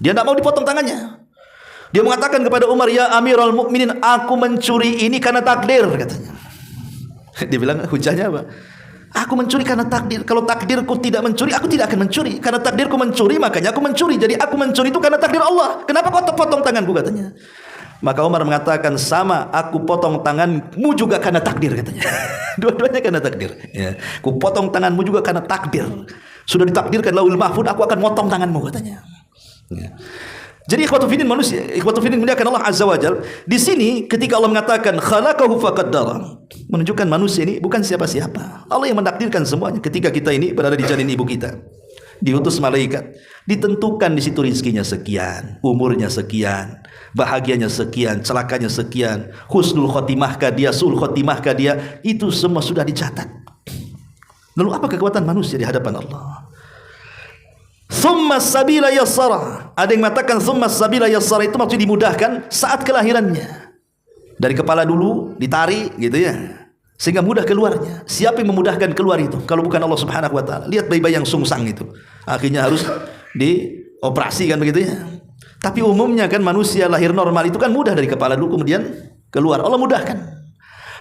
Dia tidak mau dipotong tangannya. Dia mengatakan kepada Umar, "Ya Amirul Mukminin, aku mencuri ini karena takdir," katanya. Dia bilang hujahnya apa? Aku mencuri karena takdir. Kalau takdirku tidak mencuri, aku tidak akan mencuri. Karena takdirku mencuri, makanya aku mencuri. Jadi aku mencuri itu karena takdir Allah. Kenapa kau potong tanganku, katanya. Maka Umar mengatakan, sama, aku potong tanganmu juga karena takdir, katanya. Dua-duanya karena takdir. Ya. Aku potong tanganmu juga karena takdir. Sudah ditakdirkan lauhul mahfuz, aku akan motong tanganmu, katanya. Ya. Jadi ikhwatu fillah manusia, ikhwatu fillah muliakan Allah Azza wa Jalla. Di sini ketika Allah mengatakan khalaqahu faqaddara, menunjukkan manusia ini bukan siapa-siapa. Allah yang mentakdirkan semuanya. Ketika kita ini berada di janin ibu kita, diutus malaikat, ditentukan di situ rizkinya sekian, umurnya sekian, bahagianya sekian, celakanya sekian, husnul khotimah kah dia, sul khotimah kah dia, itu semua sudah dicatat. Lalu apa kekuatan manusia di hadapan Allah? Thumma sabila yassara. Ada yang mengatakan thumma sabila yassara itu maksudnya dimudahkan saat kelahirannya. Dari kepala dulu ditarik gitu ya, sehingga mudah keluarnya. Siapa yang memudahkan keluar itu kalau bukan Allah Subhanahu wa taala? Lihat bayi-bayi yang sungsang itu, akhirnya harus dioperasi kan begitu ya. Tapi umumnya kan manusia lahir normal itu kan mudah dari kepala dulu kemudian keluar. Allah mudahkan.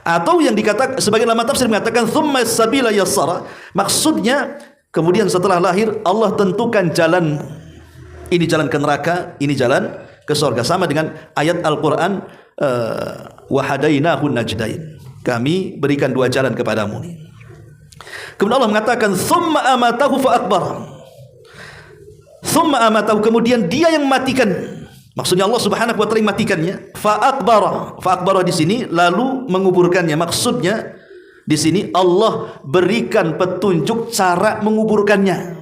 Atau yang dikatakan sebagian ulama tafsir mengatakan thumma sabila yassara, maksudnya kemudian setelah lahir Allah tentukan jalan, ini jalan ke neraka, ini jalan ke surga. Sama dengan ayat Al-Quran, wa hadainahu najdain, kami berikan dua jalan kepadamu. Kemudian Allah mengatakan thumma amatahu fa akbar, thumma amatahu, kemudian dia yang matikan. Maksudnya Allah Subhanahu wa taala yang matikannya. Fa akbara di sini lalu menguburkannya. Maksudnya di sini Allah berikan petunjuk cara menguburkannya.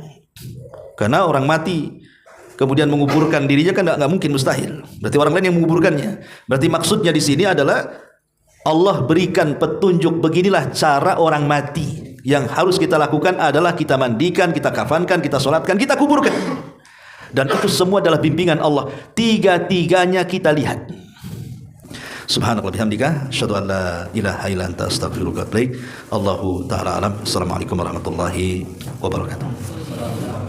Karena orang mati kemudian menguburkan dirinya kan nggak mungkin, mustahil. Berarti orang lain yang menguburkannya. Berarti maksudnya di sini adalah Allah berikan petunjuk, beginilah cara orang mati. Yang harus kita lakukan adalah kita mandikan, kita kafankan, kita sholatkan, kita kuburkan. Dan itu semua adalah bimbingan Allah. Tiga-tiganya kita lihat. Subhanallah bihamdika, asyhadu an la ilaha illa anta, astaghfiruka wa atubu ilaik. Allahu ta'ala alam. Assalamualaikum warahmatullahi wabarakatuh.